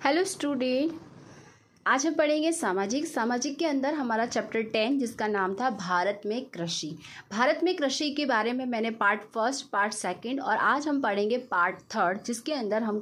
Hello student, आज हम पढ़ेंगे सामाजिक के अंदर हमारा चैप्टर 10 जिसका नाम था भारत में कृषि। भारत में कृषि के बारे में मैंने पार्ट फर्स्ट, पार्ट सेकंड और आज हम पढ़ेंगे पार्ट थर्ड, जिसके अंदर हम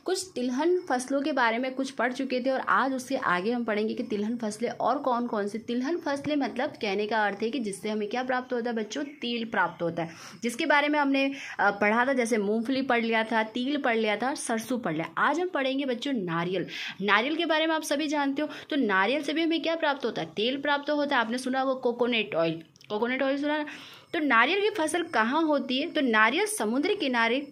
कुछ तिलहन फसलों के बारे में कुछ पढ़ चुके थे और आज उससे आगे हम पढ़ेंगे कि तिलहन फसलें और कौन कौन सी तिलहन फसलें, मतलब कहने का अर्थ है कि जिससे हमें क्या प्राप्त होता है बच्चों, तिल प्राप्त होता है, जिसके बारे में हमने पढ़ा था। जैसे मूंगफली पढ़ लिया था, तिल पढ़ लिया था, सरसों पढ़ लिया। आज हम पढ़ेंगे बच्चों नारियल के बारे में। आप सभी जानते हो तो नारियल से भी हमें क्या प्राप्त होता है, तेल प्राप्त होता है। आपने सुना वो कोकोनट ऑयल सुना ना? तो नारियल की फसल कहाँ होती है? तो नारियल समुद्र किनारे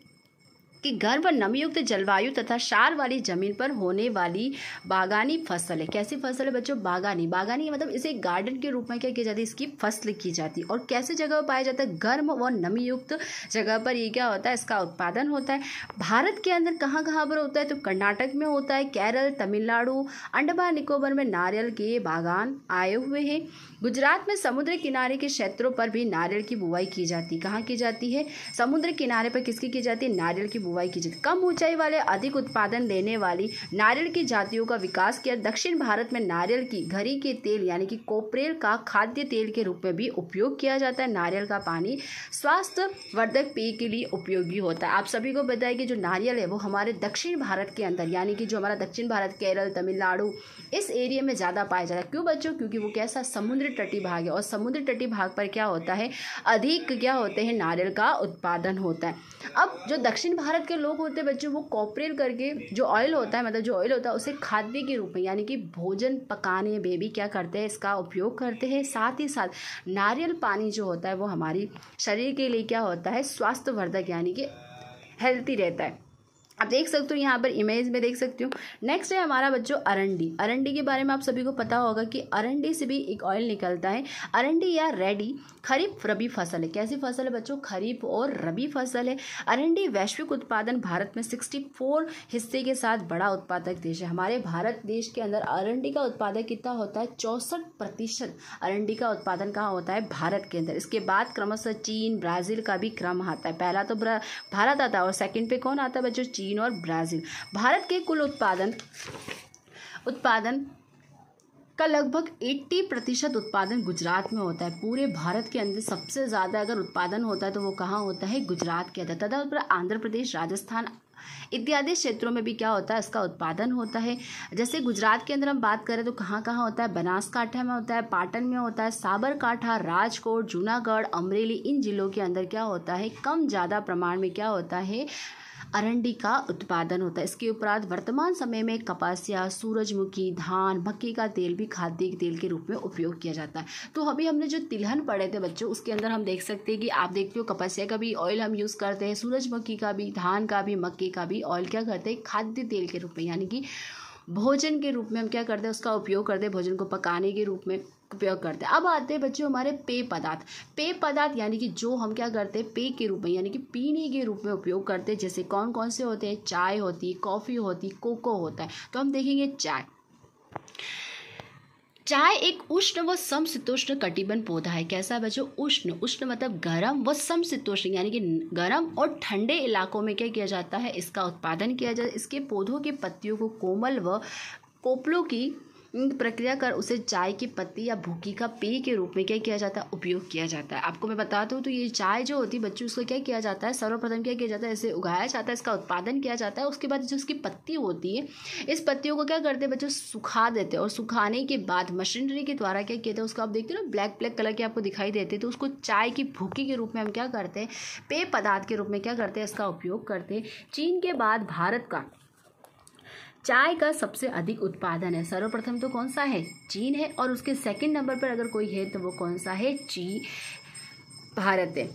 कि गर्म व नमीयुक्त जलवायु तथा क्षार वाली जमीन पर होने वाली बागानी फसल है। कैसी फसल है बच्चों? बागानी मतलब इसे गार्डन के रूप में क्या किया जाता है, इसकी फसल की जाती है। और कैसी जगह पर पाया जाता है? गर्म व नमीयुक्त जगह पर ये क्या होता है, इसका उत्पादन होता है। भारत के अंदर कहाँ कहाँ पर होता है? तो कर्नाटक में होता है, केरल, तमिलनाडु, अंडमान निकोबार में नारियल के बागान आए हुए हैं। गुजरात में समुद्र किनारे के क्षेत्रों पर भी नारियल की बुवाई की जाती है। कहाँ की जाती है? समुद्र किनारे पर किसकी की जाती है? नारियल की बुवाई की जाती है। कम ऊंचाई वाले अधिक उत्पादन देने वाली नारियल की जातियों का विकास किया। दक्षिण भारत में नारियल की घरी के तेल यानी कि कोपरेल का खाद्य तेल के रूप में भी उपयोग किया जाता है। नारियल का पानी स्वास्थ्य वर्धक पेय के लिए उपयोगी होता है। आप सभी को बताया कि जो नारियल है वो हमारे दक्षिण भारत के अंदर यानी कि जो हमारा दक्षिण भारत, केरल, तमिलनाडु, इस एरिया में ज़्यादा पाया जाता है। क्यों बच्चों? क्योंकि वो कैसा समुद्र तटीय भाग है और समुद्र तटीय भाग पर क्या होता है, अधिक क्या होते हैं, नारियल का उत्पादन होता है। अब जो दक्षिण भारत के लोग होते हैं बच्चों, वो कॉपरेल करके जो ऑयल होता है, मतलब जो ऑयल होता है उसे खाद्य के रूप में यानी कि भोजन पकाने में भी क्या करते हैं, इसका उपयोग करते हैं। साथ ही साथ नारियल पानी जो होता है वो हमारी शरीर के लिए क्या होता है, स्वास्थ्यवर्धक यानी कि हेल्थी रहता है। आप देख सकते हो यहाँ पर इमेज में देख सकते हो। नेक्स्ट है हमारा बच्चों अरंडी के बारे में आप सभी को पता होगा कि अरंडी से भी एक ऑयल निकलता है। अरंडी या रेडी खरीफ रबी फसल है। कैसी फसल है बच्चों? खरीफ और रबी फसल है। अरंडी वैश्विक उत्पादन भारत में 64 हिस्से के साथ बड़ा उत्पादक देश है। हमारे भारत देश के अंदर अरंडी का उत्पादन कितना होता है? 64% अरंडी का उत्पादन कहाँ होता है? भारत के अंदर। इसके बाद क्रमशः चीन, ब्राजील का भी क्रम आता है। पहला तो भारत आता है और सेकंड पे कौन आता है बच्चों? चीन और ब्राजील। भारत के कुल उत्पादन का लगभग 80% उत्पादन गुजरात में होता है। पूरे भारत के अंदर सबसे ज़्यादा अगर उत्पादन होता है तो वो कहाँ होता है? गुजरात के अंदर। तथा आंध्र प्रदेश, राजस्थान इत्यादि क्षेत्रों में भी क्या होता है, इसका उत्पादन होता है। जैसे गुजरात के अंदर हम बात करें तो कहाँ कहाँ होता है? बनासकांठा में होता है, पाटन में होता है, साबरकांठा, राजकोट, जूनागढ़, अमरेली, इन जिलों के अंदर क्या होता है, कम ज़्यादा प्रमाण में क्या होता है, अरंडी का उत्पादन होता है। इसके उपरांत वर्तमान समय में कपासिया, सूरजमुखी, धान, मक्की का तेल भी खाद्य तेल के रूप में उपयोग किया जाता है। तो अभी हमने जो तिलहन पढ़े थे बच्चों, उसके अंदर हम देख सकते हैं कि आप देखते हो कपासिया का भी ऑयल हम यूज़ करते हैं, सूरजमुखी का भी, धान का भी, मक्की का भी ऑयल क्या करते हैं, खाद्य तेल के रूप में यानी कि भोजन के रूप में हम क्या करते हैं, उसका उपयोग करते हैं, भोजन को पकाने के रूप में उपयोग करते हैं। अब आते हैं बच्चों हमारे पेय पदार्थ यानी कि जो हम क्या करते हैं, पेय के रूप में यानी कि पीने के रूप में उपयोग करते हैं। जैसे कौन कौन से होते हैं? चाय होती है, कॉफ़ी होती, कोको होता है। तो हम देखेंगे चाय एक उष्ण व समशीतोष्ण कटिबंध पौधा है। कैसा है बच्चों? उष्ण मतलब गर्म व समशीतोष्ण यानी कि गर्म और ठंडे इलाकों में क्या किया जाता है, इसका उत्पादन किया जाता है। इसके पौधों की पत्तियों को कोमल व कोपलों की प्रक्रिया कर उसे चाय की पत्ती या भूकी का पेय के रूप में क्या किया जाता है, उपयोग किया जाता है। आपको मैं बताता हूँ तो ये चाय जो होती है बच्चों, उसको क्या किया जाता है, सर्वप्रथम क्या किया जाता है, इसे उगाया जाता है, इसका उत्पादन किया जाता है। उसके बाद जो उसकी पत्ती होती है, इस पत्तियों को क्या करते हैं बच्चों, सुखा देते हैं और सुखाने के बाद मशीनरी के द्वारा क्या किया था, उसको आप देखते हो ना ब्लैक कलर के आपको दिखाई देते हैं, तो उसको चाय की भूकी के रूप में हम क्या करते हैं, पेय पदार्थ के रूप में क्या करते हैं, इसका उपयोग करते हैं। चीन के बाद भारत का चाय का सबसे अधिक उत्पादन है। सर्वप्रथम तो कौन सा है? चीन है। और उसके सेकंड नंबर पर अगर कोई है तो वो कौन सा है? भारत है।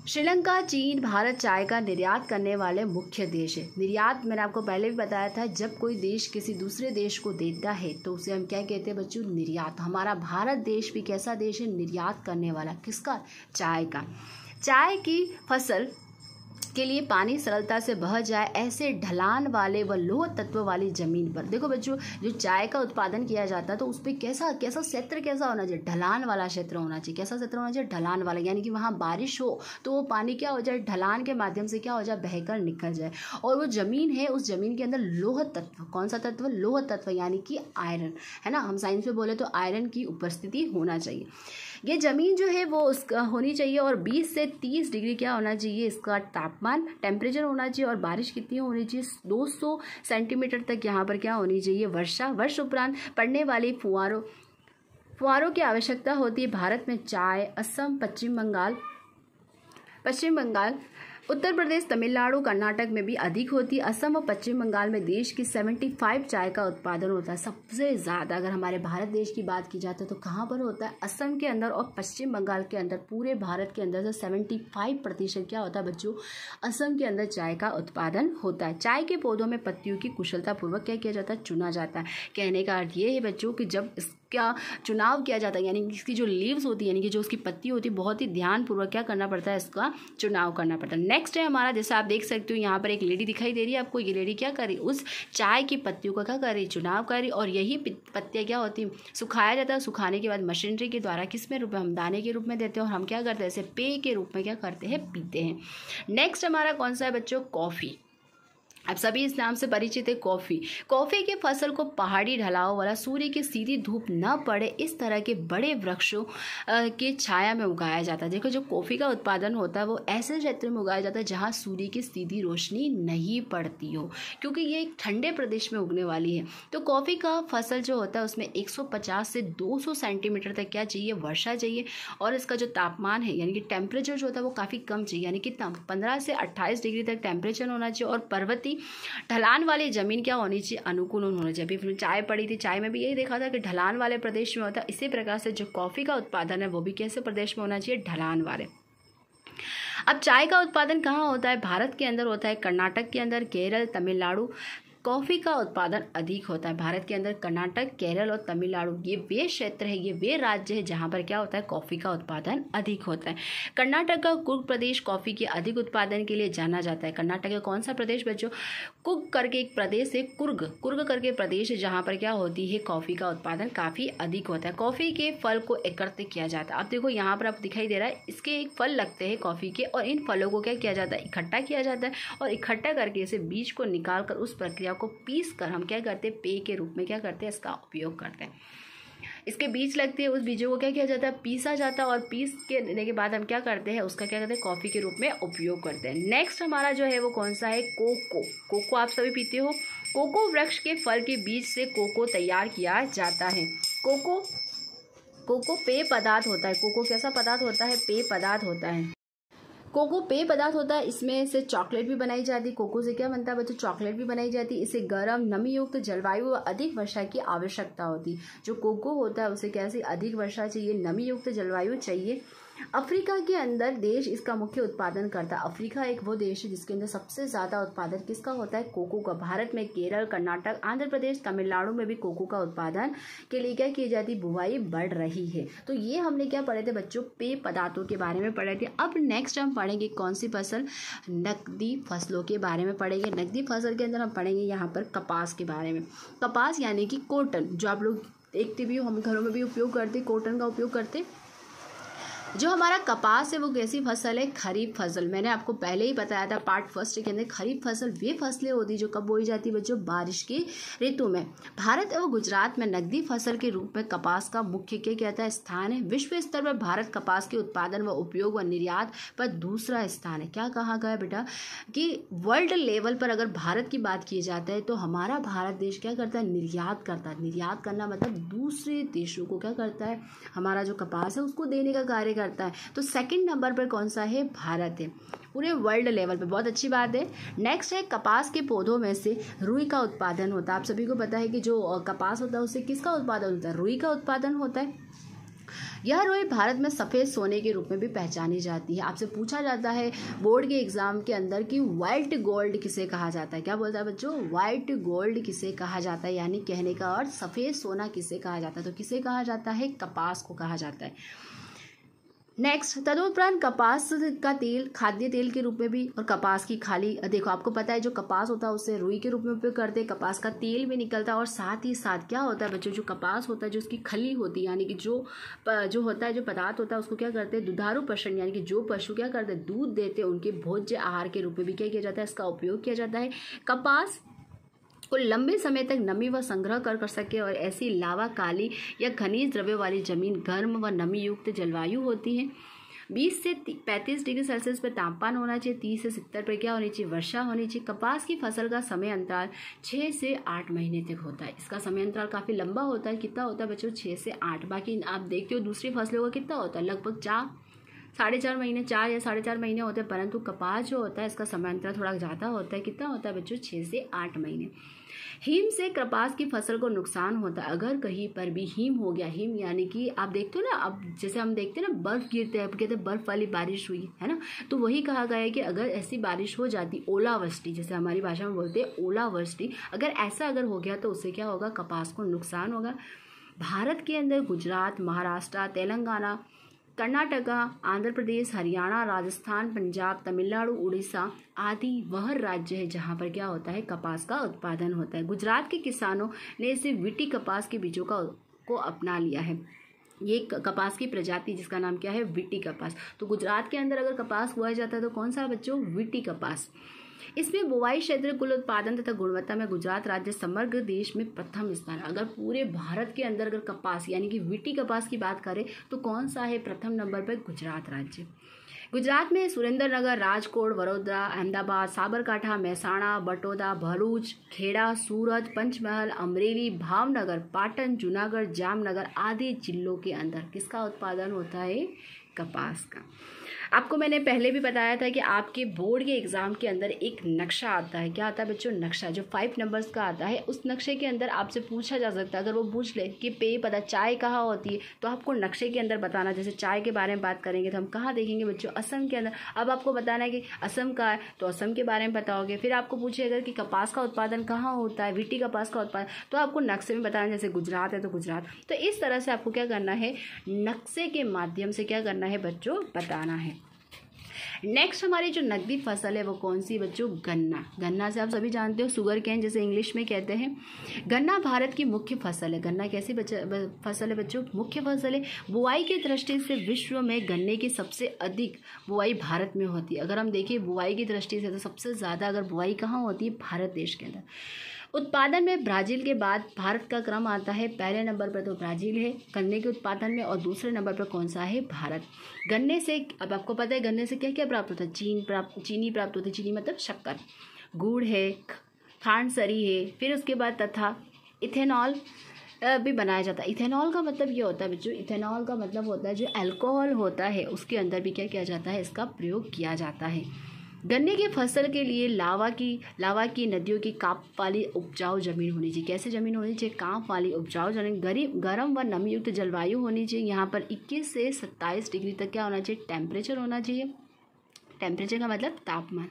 श्रीलंका, चीन, भारत चाय का निर्यात करने वाले मुख्य देश है। निर्यात मैंने आपको पहले भी बताया था, जब कोई देश किसी दूसरे देश को देता है तो उसे हम क्या कहते हैं बच्चों? निर्यात। हमारा भारत देश भी कैसा देश है? निर्यात करने वाला। किसका? चाय का। चाय की फसल के लिए पानी सरलता से बह जाए ऐसे ढलान वाले व लोह तत्व वाली जमीन पर। देखो बच्चों, जो चाय का उत्पादन किया जाता है तो उस पर कैसा क्षेत्र कैसा होना चाहिए, ढलान वाला क्षेत्र होना चाहिए। कैसा क्षेत्र होना चाहिए, ढलान वाला, यानी कि वहाँ बारिश हो तो वो पानी क्या हो जाए, ढलान के माध्यम से क्या हो जाए, बहकर निकल जाए। और वो जमीन है, उस जमीन के अंदर लोह तत्व, कौन सा तत्व, लोह तत्व, यानी कि आयरन, है ना, हम साइंस में बोले तो आयरन की उपस्थिति होना चाहिए। ये ज़मीन जो है वो उसका होनी चाहिए और 20 से 30 डिग्री क्या होना चाहिए, इसका तापमान, टेम्परेचर होना चाहिए। और बारिश कितनी होनी चाहिए, 200 सेंटीमीटर तक यहाँ पर क्या होनी चाहिए, वर्षा। वर्ष उपरांत पड़ने वाली फुहारों की आवश्यकता होती है। भारत में चाय असम, पश्चिम बंगाल, उत्तर प्रदेश, तमिलनाडु, कर्नाटक में भी अधिक होती है। असम और पश्चिम बंगाल में देश की 75 चाय का उत्पादन होता है। सबसे ज़्यादा अगर हमारे भारत देश की बात की जाती है तो कहाँ पर होता है, असम के अंदर और पश्चिम बंगाल के अंदर। पूरे भारत के अंदर से 75% क्या होता है बच्चों, असम के अंदर चाय का उत्पादन होता है। चाय के पौधों में पत्तियों की कुशलतापूर्वक क्या किया जाता है, चुना जाता है। कहने का अर्थ ये है बच्चों कि जब क्या चुनाव किया जाता है, यानी इसकी जो लीव्स होती है, यानी कि जो उसकी पत्ती होती है, बहुत ही ध्यानपूर्वक क्या करना पड़ता है, इसका चुनाव करना पड़ता है। नेक्स्ट है हमारा, जैसे आप देख सकते हो यहाँ पर एक लेडी दिखाई दे रही है आपको। ये लेडी क्या कर रही, उस चाय की पत्तियों का क्या कर रही, चुनाव कर रही। और यही पत्तियाँ क्या होती, सुखाया जाता है। सुखाने के बाद मशीनरी के द्वारा किस में रूप में, हम दाने के रूप में देते हैं और हम क्या करते हैं, इसे पेय के रूप में क्या करते हैं, पीते हैं। नेक्स्ट हमारा कौन सा है बच्चों, कॉफ़ी। अब सभी इस नाम से परिचित है, कॉफ़ी। कॉफ़ी की फसल को पहाड़ी ढलाव वाला, सूर्य की सीधी धूप न पड़े इस तरह के बड़े वृक्षों के छाया में उगाया जाता है। देखो, जो कॉफ़ी का उत्पादन होता है वो ऐसे क्षेत्र में उगाया जाता है जहाँ सूर्य की सीधी रोशनी नहीं पड़ती हो, क्योंकि ये एक ठंडे प्रदेश में उगने वाली है। तो कॉफ़ी का फसल जो होता है उसमें 150 से 200 सेंटीमीटर तक क्या चाहिए, वर्षा चाहिए। और इसका जो तापमान है, यानी कि टेम्परेचर जो होता है वो काफ़ी कम चाहिए, यानी कि 15 से 28 डिग्री तक टेम्परेचर होना चाहिए। और पर्वतीय ढलान वाली जमीन क्या होनी चाहिए, अनुकूल होना चाहिए। अभी चाय पड़ी थी, चाय में भी यही देखा था कि ढलान वाले प्रदेश में होता है। इसी प्रकार से जो कॉफ़ी का उत्पादन है वो भी कैसे प्रदेश में होना चाहिए, ढलान वाले। अब चाय का उत्पादन कहाँ होता है, भारत के अंदर होता है, कर्नाटक के अंदर, केरल, तमिलनाडु। कॉफ़ी का उत्पादन अधिक होता है भारत के अंदर, कर्नाटक, केरल और तमिलनाडु। ये वे क्षेत्र है, ये वे राज्य है जहाँ पर क्या होता है, कॉफ़ी का उत्पादन अधिक होता है। कर्नाटक का कुर्ग प्रदेश कॉफ़ी के अधिक उत्पादन के लिए जाना जाता है। कर्नाटक का कौन सा प्रदेश बच्चों, कुर्ग करके एक प्रदेश है, कुर्ग करके प्रदेश है जहाँ पर क्या होती है, कॉफ़ी का उत्पादन काफ़ी अधिक होता है। कॉफ़ी के फल को एकत्रित किया जाता है। अब देखो यहाँ पर आपको दिखाई दे रहा है, इसके एक फल लगते हैं कॉफ़ी के, और इन फलों को क्या किया जाता है, इकट्ठा किया जाता है। और इकट्ठा करके इसे बीज को निकाल कर उस प्रक्रिया को पीस कर हम क्या करते हैं, पेय के रूप में क्या करते हैं, इसका उपयोग करते हैं। इसके बीज लगते हैं, उस बीजों को क्या किया जाता है, पीसा जाता है। और पीस के देने के बाद हम क्या करते हैं, उसका क्या करते हैं, कॉफ़ी के रूप में उपयोग करते हैं। नेक्स्ट हमारा जो है वो कौन सा है, कोको आप सभी पीते हो। कोको वृक्ष के फल के बीज से कोको तैयार किया जाता है। कोको पेय पदार्थ होता है। कोको कैसा पदार्थ होता है, पेय पदार्थ होता है। कोको पेय पदार्थ होता है, इसमें से चॉकलेट भी बनाई जाती है। कोको से क्या बनता है बच्चों, चॉकलेट भी बनाई जाती है। इसे गर्म, नमी युक्त जलवायु व अधिक वर्षा की आवश्यकता होती है। जो कोको होता है उसे कैसे, अधिक वर्षा चाहिए, नमी युक्त जलवायु चाहिए। अफ्रीका के अंदर देश इसका मुख्य उत्पादन करता है। अफ्रीका एक वो देश है जिसके अंदर सबसे ज़्यादा उत्पादन किसका होता है, कोको का। भारत में केरल, कर्नाटक, आंध्र प्रदेश, तमिलनाडु में भी कोको का उत्पादन के लिए क्या की जाती, बुवाई बढ़ रही है। तो ये हमने क्या पढ़े थे बच्चों, पेय पदार्थों के बारे में पढ़े थे। अब नेक्स्ट हम पढ़ेंगे कौन सी फसल, नकदी फसलों के बारे में पढ़ेंगे। नकदी फसल के अंदर हम पढ़ेंगे यहाँ पर कपास के बारे में। कपास यानी कि कॉटन, जो आप लोग देखते भी हो, हम घरों में भी उपयोग करते, कॉटन का उपयोग करते। जो हमारा कपास है वो कैसी फसल है, खरीफ फसल। मैंने आपको पहले ही बताया था पार्ट फर्स्ट के अंदर, खरीफ फसल वे फसलें होती जो कब बोई जाती है बच्चों, बारिश की ऋतु में। भारत एवं गुजरात में नकदी फसल के रूप में कपास का मुख्य क्या कहता है, स्थान है। विश्व स्तर पर भारत कपास के उत्पादन व उपयोग व निर्यात पर दूसरा स्थान है। क्या कहा गया बेटा कि वर्ल्ड लेवल पर अगर भारत की बात की जाता है तो हमारा भारत देश क्या करता है, निर्यात करता है। निर्यात करना मतलब दूसरे देशों को क्या करता है, हमारा जो कपास है उसको देने का कार्य करता है। तो सेकंड नंबर पर कौन सा है, भारत है पूरे वर्ल्ड लेवल पे। बहुत अच्छी बात है। नेक्स्ट है, कपास के पौधों में से रुई का उत्पादन होता है। आप सभी को पता है कि जो कपास होता है उससे किसका उत्पादन होता है, रुई का उत्पादन होता है। यह रुई भारत में सफ़ेद सोने के रूप में भी पहचानी जाती है। आपसे पूछा जाता है बोर्ड के एग्जाम के अंदर कि व्हाइट गोल्ड किसे कहा जाता है। क्या बोलता है बच्चों, व्हाइट गोल्ड किसे कहा जाता है, यानी कहने का अर्थ सफ़ेद सोना किसे कहा जाता है। तो किसे कहा जाता है, कपास को कहा जाता है। नेक्स्ट, तदुपरांत कपास का तेल खाद्य तेल के रूप में भी, और कपास की खाली, देखो आपको पता है जो कपास होता है उससे रुई के रूप में उपयोग करते हैं, कपास का तेल भी निकलता है। और साथ ही साथ क्या होता है बच्चों, जो कपास होता है जो उसकी खली होती है, यानी कि जो होता है, जो पदार्थ होता है उसको क्या करते हैं, दुधारू पशु, यानी कि जो पशु क्या करते हैं दूध देते हैं, उनके भोज्य आहार के रूप में भी क्या किया जाता है, इसका उपयोग किया जाता है। कपास को लंबे समय तक नमी व संग्रह कर सके, और ऐसी लावा काली या खनिज द्रव्य वाली जमीन गर्म व नमी युक्त जलवायु होती है। 20 से 35 डिग्री सेल्सियस पर तापमान होना चाहिए, 30 से 70 पर क्या होनी चाहिए, वर्षा होनी चाहिए। कपास की फसल का समय अंतराल 6 से 8 महीने तक होता है। इसका समय अंतराल काफ़ी लंबा होता है। कितना होता है बच्चों, 6 से 8। बाकी आप देखते हो दूसरी फसलों का कितना होता है, लगभग 4-4.5 महीने, 4 या 4.5 महीने होते हैं, परंतु कपास जो होता है इसका समय अंतराल थोड़ा ज़्यादा होता है। कितना होता है बच्चों, 6 से 8 महीने। हिम से कपास की फसल को नुकसान होता है। अगर कहीं पर भी हिम हो गया, हिम यानी कि आप देखते हो ना, अब जैसे हम देखते हैं ना बर्फ गिरते हैं, कहते हैं बर्फ वाली बारिश हुई है ना, तो वही कहा गया है कि अगर ऐसी बारिश हो जाती, ओलावृष्टि जैसे हमारी भाषा में बोलते हैं ओलावृष्टि, अगर ऐसा हो गया तो उससे क्या होगा, कपास को नुकसान होगा। भारत के अंदर गुजरात, महाराष्ट्र, तेलंगाना, कर्नाटका, आंध्र प्रदेश, हरियाणा, राजस्थान, पंजाब, तमिलनाडु, उड़ीसा आदि वह राज्य है जहाँ पर क्या होता है, कपास का उत्पादन होता है। गुजरात के किसानों ने इसे विटी कपास के बीजों को अपना लिया है। ये कपास की प्रजाति जिसका नाम क्या है, विटी कपास। तो गुजरात के अंदर अगर कपास बोया जाता है तो कौन सा बच्चों, विटी कपास। इसमें बुवाई क्षेत्र, कुल उत्पादन तथा गुणवत्ता में गुजरात राज्य समग्र देश में प्रथम स्थान। अगर पूरे भारत के अंदर अगर कपास यानी कि विटी कपास की बात करें तो कौन सा है, प्रथम नंबर पर गुजरात राज्य। गुजरात में सुरेंद्रनगर, राजकोट, वडोदरा, अहमदाबाद, साबरकांठा, महसाणा, बटोदा, भरूच, खेड़ा, सूरत, पंचमहल, अमरेली, भावनगर, पाटन, जूनागढ़, जामनगर आदि जिलों के अंदर किसका उत्पादन होता है, कपास का। आपको मैंने पहले भी बताया था कि आपके बोर्ड के एग्जाम के अंदर एक नक्शा आता है। क्या आता है बच्चों, नक्शा, जो 5 नंबर्स का आता है। उस नक्शे के अंदर आपसे पूछा जा सकता है, अगर वो पूछ ले कि पेय पता चाय कहाँ होती है, तो आपको नक्शे के अंदर बताना। जैसे चाय के बारे में बात करेंगे तो हम कहाँ देखेंगे बच्चों, असम के अंदर। अब आपको बताना है कि असम का है तो असम के बारे में बताओगे। फिर आपको पूछेगा कि कपास का उत्पादन कहाँ होता है, विटी कपास का उत्पादन, तो आपको नक्शे में बताना। जैसे गुजरात है तो गुजरात। तो इस तरह से आपको क्या करना है, नक्शे के माध्यम से क्या करना है बच्चों, बताना है। नेक्स्ट हमारी जो नकदी फसल है वो कौन सी बच्चों, गन्ना। गन्ना से आप सभी जानते हो शुगर कैन जैसे इंग्लिश में कहते हैं। गन्ना भारत की मुख्य फसल है। गन्ना कैसी फसल है बच्चों, मुख्य फसल है। बुआई की दृष्टि से विश्व में गन्ने की सबसे अधिक बुआई भारत में होती है। अगर हम देखें बुआई की दृष्टि से तो सबसे ज़्यादा अगर बुआई कहाँ होती है, भारत देश के अंदर। उत्पादन में ब्राज़ील के बाद भारत का क्रम आता है। पहले नंबर पर तो ब्राज़ील है गन्ने के उत्पादन में, और दूसरे नंबर पर कौन सा है, भारत। गन्ने से अब आपको पता है गन्ने से क्या क्या प्राप्त होता है, चीनी प्राप्त होती है। चीनी मतलब शक्कर, गुड़ है, खांडसरी है, फिर उसके बाद तथा इथेनॉल भी बनाया जाता है। इथेनॉल का मतलब ये होता है बच्चों, इथेनॉल का मतलब होता है जो अल्कोहल होता है उसके अंदर भी क्या किया जाता है, इसका प्रयोग किया जाता है। गन्ने की फसल के लिए लावा की नदियों की कांप वाली उपजाऊ जमीन होनी चाहिए। कैसे जमीन होनी चाहिए, कांप वाली उपजाऊ जमीन, गर्म व नमीयुक्त जलवायु होनी चाहिए। यहाँ पर 21 से 27 डिग्री तक क्या होना चाहिए, टेम्परेचर होना चाहिए। टेम्परेचर का मतलब तापमान।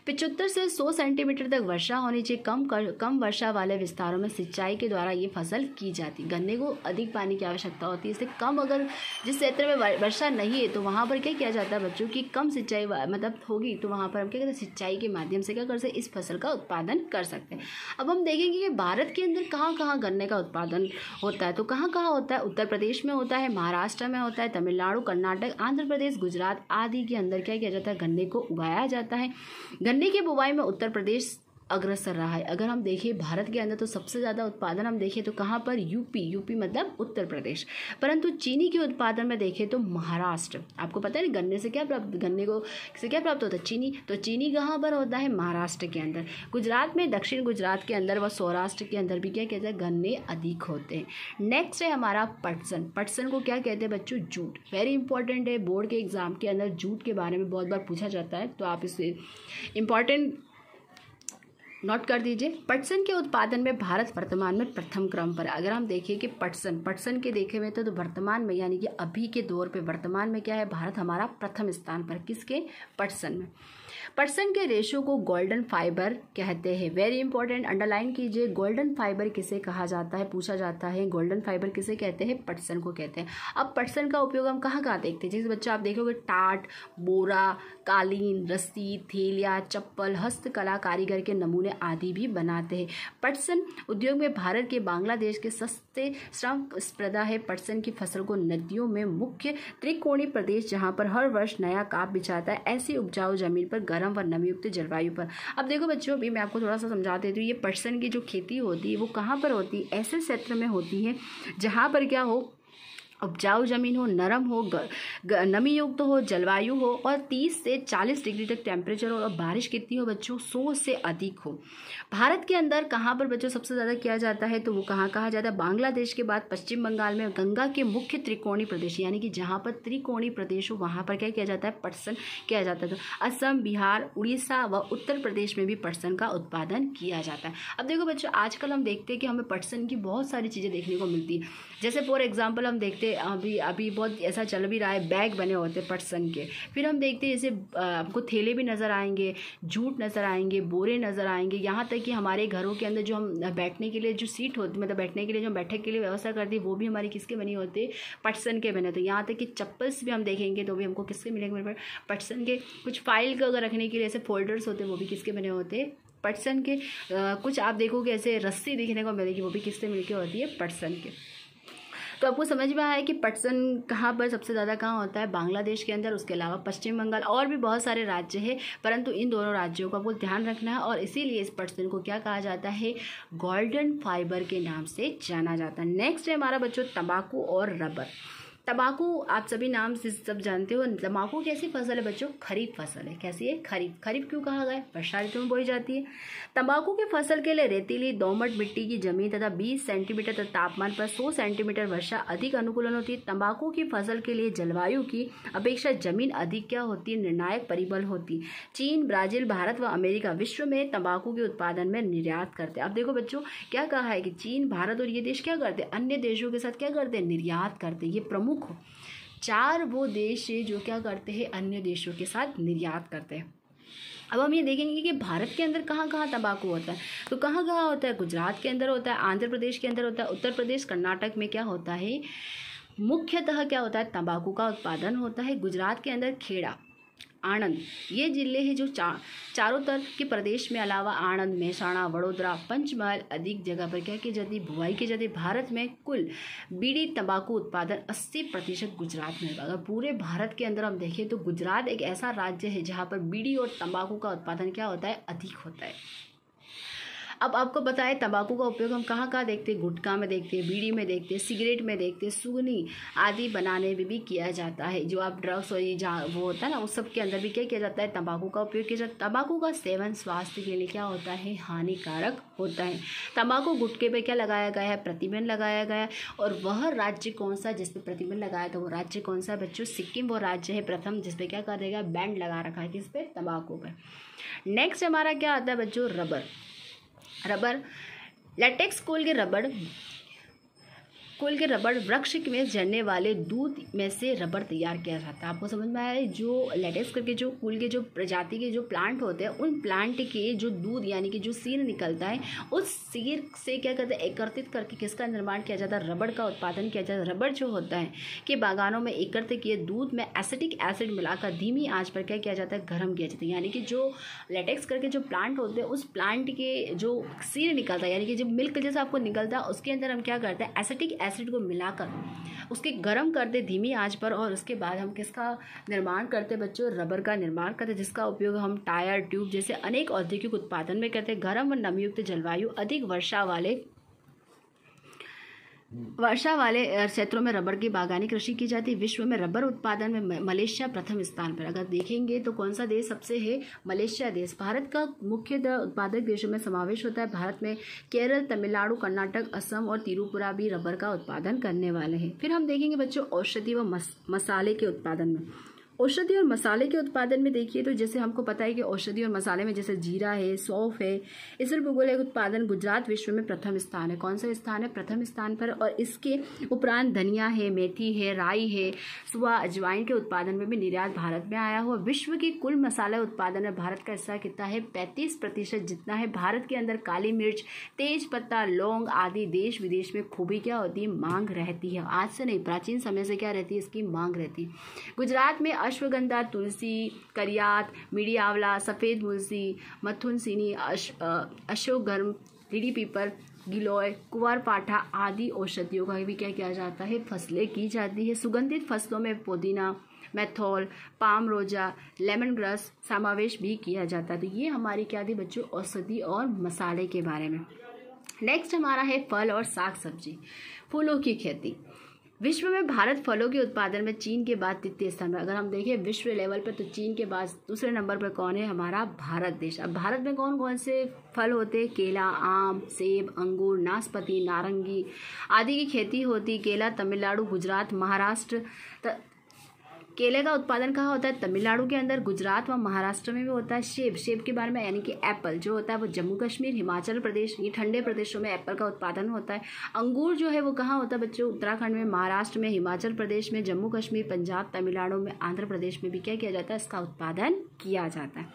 75 से 100 सेंटीमीटर तक वर्षा होनी चाहिए। कम वर्षा वाले विस्तारों में सिंचाई के द्वारा ये फसल की जाती है। गन्ने को अधिक पानी की आवश्यकता होती है, इससे कम, अगर जिस क्षेत्र में वर्षा नहीं है तो वहाँ पर क्या किया जाता है बच्चों की कम सिंचाई मतलब होगी, तो वहाँ पर हम क्या करते हैं, सिंचाई के माध्यम से क्या कर सकते, इस फसल का उत्पादन कर सकते हैं। अब हम देखेंगे कि भारत के अंदर कहाँ कहाँ गन्ने का उत्पादन होता है, तो कहाँ कहाँ होता है, उत्तर प्रदेश में होता है, महाराष्ट्र में होता है, तमिलनाडु, कर्नाटक, आंध्र प्रदेश, गुजरात आदि के अंदर क्या किया जाता है, गन्ने को उगाया जाता है। गन्ने की बुवाई में उत्तर प्रदेश अग्रसर रहा है। अगर हम देखें भारत के अंदर तो सबसे ज़्यादा उत्पादन हम देखें तो कहाँ पर, यूपी मतलब उत्तर प्रदेश। परंतु चीनी के उत्पादन में देखें तो महाराष्ट्र। आपको पता है ना गन्ने से क्या प्राप्त होता है, चीनी। तो चीनी कहाँ पर होता है, महाराष्ट्र के अंदर। गुजरात में, दक्षिण गुजरात के अंदर व सौराष्ट्र के अंदर भी क्या कहते हैं, गन्ने अधिक होते हैं। नेक्स्ट है हमारा पटसन। पटसन को क्या कहते हैं बच्चों, जूट। वेरी इंपॉर्टेंट है, बोर्ड के एग्जाम के अंदर जूट के बारे में बहुत बार पूछा जाता है, तो आप इसे इंपॉर्टेंट नोट कर दीजिए। पटसन के उत्पादन में भारत वर्तमान में प्रथम क्रम पर है। अगर हम देखें कि पटसन के देखे हुए तो वर्तमान में यानी कि अभी के दौर पे वर्तमान में क्या है, भारत हमारा प्रथम स्थान पर, किसके, पटसन में। पटसन के रेशों को गोल्डन फाइबर कहते हैं। वेरी इंपॉर्टेंट, अंडरलाइन कीजिए। गोल्डन फाइबर किसे कहा जाता है, पूछा जाता है। गोल्डन फाइबर किसे कहते हैं, पटसन को कहते हैं। अब पटसन का उपयोग हम कहाँ कहाँ देखते हैं, जैसे बच्चा आप देखोगे टाट, बोरा, कालीन, रस्सी, थैलिया, चप्पल, हस्तकला, कारीगर के नमूने आदि भी बनाते हैं। पटसन उद्योग में भारत के बांग्लादेश के सस्ते श्रम स्पर्धा है। पटसन की फसल को नदियों में मुख्य त्रिकोणीय प्रदेश जहाँ पर हर वर्ष नया काप बिछाता है, ऐसी उपजाऊ जमीन पर गर्म व नमीयुक्त जलवायु पर। अब देखो बच्चों, अभी मैं आपको थोड़ा सा समझा देती हूँ। ये पटसन की जो खेती होती है वो कहाँ पर होती है, ऐसे क्षेत्र में होती है जहाँ पर क्या हो, उपजाऊ जमीन हो, नरम हो, नमी युक्त हो, जलवायु हो और 30 से 40 डिग्री तक टेम्परेचर हो और बारिश कितनी हो बच्चों, 100 से अधिक हो। भारत के अंदर कहाँ पर बच्चों सबसे ज़्यादा किया जाता है, तो वो कहाँ कहा जाता है, बांग्लादेश के बाद पश्चिम बंगाल में गंगा के मुख्य त्रिकोणीय प्रदेश, यानी कि जहाँ पर त्रिकोणीय प्रदेश हो वहाँ पर क्या किया जाता है, पटसन किया जाता है। तो असम, बिहार, उड़ीसा व उत्तर प्रदेश में भी पटसन का उत्पादन किया जाता है। अब देखो बच्चों, आजकल हम देखते हैं कि हमें पटसन की बहुत सारी चीज़ें देखने को मिलती है। जैसे फॉर एग्जाम्पल हम देखते अभी बहुत ऐसा चल भी रहा है, बैग बने होते हैं पटसन के। फिर हम देखते हैं जैसे आपको थैले भी नज़र आएंगे, जूट नज़र आएंगे, बोरे नज़र आएंगे, यहाँ तक कि हमारे घरों के अंदर जो हम बैठने के लिए जो सीट होती, मतलब बैठने के लिए जो बैठक के लिए व्यवस्था करती है, वो भी हमारी किसके बनी होती है, पटसन के बने होते हैं। यहाँ तक कि चप्पल्स भी हम देखेंगे तो भी हमको किसके मिलेंगे, पटसन के। कुछ फाइल का अगर रखने के लिए ऐसे फोल्डर्स होते हैं वो भी किसके बने होते हैं, पटसन के। कुछ आप देखोगे ऐसे रस्सी दिखने को मिलेगी, वो भी किससे मिलके होती है, पटसन के। तो आपको समझ में आया कि पटसन कहाँ पर सबसे ज़्यादा कहाँ होता है, बांग्लादेश के अंदर, उसके अलावा पश्चिम बंगाल और भी बहुत सारे राज्य हैं, परंतु इन दोनों राज्यों का आपको ध्यान रखना है। और इसीलिए इस पटसन को क्या कहा जाता है, गोल्डन फाइबर के नाम से जाना जाता है। नेक्स्ट है हमारा बच्चों तंबाकू और रबर। तंबाकू आप सभी नाम से सब जानते हो। तंबाकू कैसी फसल है बच्चों, खरीफ फसल है। कैसी है, खरीफ। खरीफ क्यों कहा गया, वर्षा ऋतु में बोई जाती है। तंबाकू की फसल के लिए रेतीली दोमट मिट्टी की जमीन तथा 20 सेंटीमीटर तक तापमान पर 100 सेंटीमीटर वर्षा अधिक अनुकूलन होती है। तंबाकू की फसल के लिए जलवायु की अपेक्षा जमीन अधिक क्या होती है, निर्णायक परिबल होती है। चीन, ब्राजील, भारत व अमेरिका विश्व में तंबाकू के उत्पादन में निर्यात करते हैं। अब देखो बच्चों, क्या कहा है कि चीन, भारत और ये देश क्या करते हैं, अन्य देशों के साथ क्या करते हैं, निर्यात करते हैं। ये प्रमुख 4 वो देश है जो क्या करते हैं, अन्य देशों के साथ निर्यात करते हैं। अब हम ये देखेंगे कि भारत के अंदर कहाँ कहाँ तंबाकू होता है, तो कहाँ कहाँ होता है, गुजरात के अंदर होता है, आंध्र प्रदेश के अंदर होता है, उत्तर प्रदेश, कर्नाटक में क्या होता है, मुख्यतः क्या होता है, तंबाकू का उत्पादन होता है। गुजरात के अंदर खेड़ा, आणंद, ये जिले हैं जो चारों तरफ के प्रदेश में अलावा आणंद, मेहसाणा, वडोदरा, पंचमहल अधिक जगह पर क्या की जाती है, बुआई की जाती है। भारत में कुल बीड़ी तंबाकू उत्पादन 80% गुजरात में होगा। अगर पूरे भारत के अंदर हम देखें तो गुजरात एक ऐसा राज्य है जहाँ पर बीड़ी और तंबाकू का उत्पादन क्या होता है, अधिक होता है। अब आपको बताएं तंबाकू का उपयोग हम कहाँ कहाँ देखते हैं, गुटखा में देखते हैं, बीड़ी में देखते हैं, सिगरेट में देखते हैं, सुगनी आदि बनाने में भी किया जाता है। जो आप ड्रग्स और ये जहाँ वो होता है ना, उस सब के अंदर भी क्या किया जाता है, तंबाकू का उपयोग किया जाता है। तंबाकू का सेवन स्वास्थ्य के लिए क्या होता है, हानिकारक होता है। तंबाकू गुटखे पे क्या लगाया गया है, प्रतिबंध लगाया गया है। और वह राज्य कौन सा जिस पे प्रतिबंध लगाया था, वो राज्य कौन सा है बच्चों, सिक्किम वो राज्य है प्रथम जिस पे क्या कर देगा, बैंड लगा रखा है, किस पे, तंबाकू पर। नेक्स्ट हमारा क्या आता है बच्चों, रबर। रबर लेटेक्स कुल के रबड़ वृक्ष में झरने वाले दूध में से रबर तैयार किया जाता है। आपको समझ में आया है, जो लेटेक्स करके जो कुल के जो प्रजाति के जो प्लांट होते हैं, उन प्लांट के जो दूध यानी कि जो सीर निकलता है, उस सीर से क्या करते हैं, एकत्रित करके किसका निर्माण किया जाता है, रबड़ का उत्पादन किया जाता है। रबड़ जो होता है कि बागानों में एकत्र किए दूध में एसिटिक एसिड मिलाकर धीमी आंच पर क्या किया जाता है, गर्म किया जाता है। यानी कि जो लेटेक्स करके जो प्लांट होते हैं, उस प्लांट के जो सीर निकलता है, यानी कि जो मिल्क जैसा आपको निकलता है, उसके अंदर हम क्या करते हैं, एसिटिक एसिड को मिलाकर उसके गर्म कर दे धीमी आंच पर, और उसके बाद हम किसका निर्माण करते हैं बच्चों, रबर का निर्माण करते हैं, जिसका उपयोग हम टायर, ट्यूब जैसे अनेक औद्योगिक उत्पादन में करते हैं। गर्म और नमीयुक्त जलवायु, अधिक वर्षा वाले क्षेत्रों में रबर की बागानी कृषि की जाती है। विश्व में रबर उत्पादन में मलेशिया प्रथम स्थान पर। अगर देखेंगे तो कौन सा देश सबसे है, मलेशिया देश। भारत का मुख्य उत्पादक देशों में समावेश होता है। भारत में केरल, तमिलनाडु, कर्नाटक, असम और त्रिपुरा भी रबर का उत्पादन करने वाले हैं। फिर हम देखेंगे बच्चों औषधि व मसाले के उत्पादन में। औषधि और मसाले के उत्पादन में देखिए तो जैसे हमको पता है कि औषधि और मसाले में जैसे जीरा है, सौंफ है, इसर भौगोलिक उत्पादन गुजरात विश्व में प्रथम स्थान है। कौन सा स्थान है? प्रथम स्थान पर। और इसके उपरांत धनिया है, मेथी है, राई है, सुआ, अजवाइन के उत्पादन में भी निर्यात भारत में आया हुआ। विश्व की कुल मसाला उत्पादन में भारत का हिस्सा कितना है? 35% जितना है। भारत के अंदर काली मिर्च, तेज पत्ता, लौंग आदि देश विदेश में खूबी क्या होती है? मांग रहती है। आज से नहीं, प्राचीन समय से क्या रहती है? इसकी मांग रहती है। गुजरात में अश्वगंधा, तुलसी, करियात, मीठी आंवला, सफ़ेद मुलसी, मथुन सीनी, अशोकगर्म, रीडी पीपल, गिलोय, कुंवारपाठा आदि औषधियों का भी क्या किया जाता है? फसलें की जाती है। सुगंधित फसलों में पुदीना, मेथोल, पाम रोजा, लेमन ग्रास समावेश भी किया जाता है। तो ये हमारी क्या थी बच्चों? औषधि और मसाले के बारे में। नेक्स्ट हमारा है फल और साग सब्जी, फूलों की खेती। विश्व में भारत फलों के उत्पादन में चीन के बाद तृतीय स्थान पर। अगर हम देखें विश्व लेवल पर तो चीन के बाद दूसरे नंबर पर कौन है? हमारा भारत देश। अब भारत में कौन कौन से फल होते हैं? केला, आम, सेब, अंगूर, नाशपाती, नारंगी आदि की खेती होती। केला तमिलनाडु, गुजरात, महाराष्ट्र। केले का उत्पादन कहाँ होता है? तमिलनाडु के अंदर, गुजरात व महाराष्ट्र में भी होता है। सेब के बारे में यानी कि एप्पल जो होता है वो जम्मू कश्मीर, हिमाचल प्रदेश, ये ठंडे प्रदेशों में एप्पल का उत्पादन होता है। अंगूर जो है वो कहाँ होता है बच्चों? उत्तराखंड में, महाराष्ट्र में, हिमाचल प्रदेश में, जम्मू कश्मीर, पंजाब, तमिलनाडु में, आंध्र प्रदेश में भी क्या किया जाता है? इसका उत्पादन किया जाता है।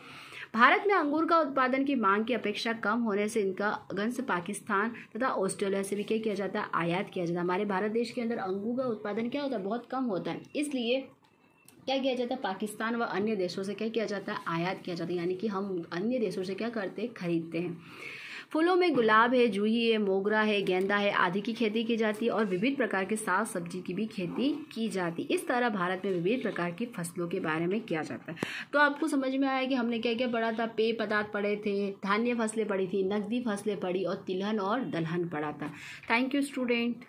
भारत में अंगूर का उत्पादन की मांग की अपेक्षा कम होने से इनका अंश पाकिस्तान तथा ऑस्ट्रेलिया से भी क्या किया जाता है? आयात किया जाता है। हमारे भारत देश के अंदर अंगूर का उत्पादन क्या होता है? बहुत कम होता है। इसलिए क्या किया जाता है? पाकिस्तान व अन्य देशों से क्या किया जाता है? आयात किया जाता है। यानी कि हम अन्य देशों से क्या करते हैं? खरीदते हैं। फूलों में गुलाब है, जूही है, मोगरा है, गेंदा है आदि की खेती की जाती है और विविध प्रकार के साग सब्जी की भी खेती की जाती है। इस तरह भारत में विविध प्रकार की फसलों के बारे में किया जाता है। तो आपको समझ में आया कि हमने क्या क्या पढ़ा था? पेय पदार्थ पढ़े थे, धान्य फसलें पढ़ी थी, नकदी फसलें पढ़ी और तिलहन और दलहन पढ़ा था। Thank you student.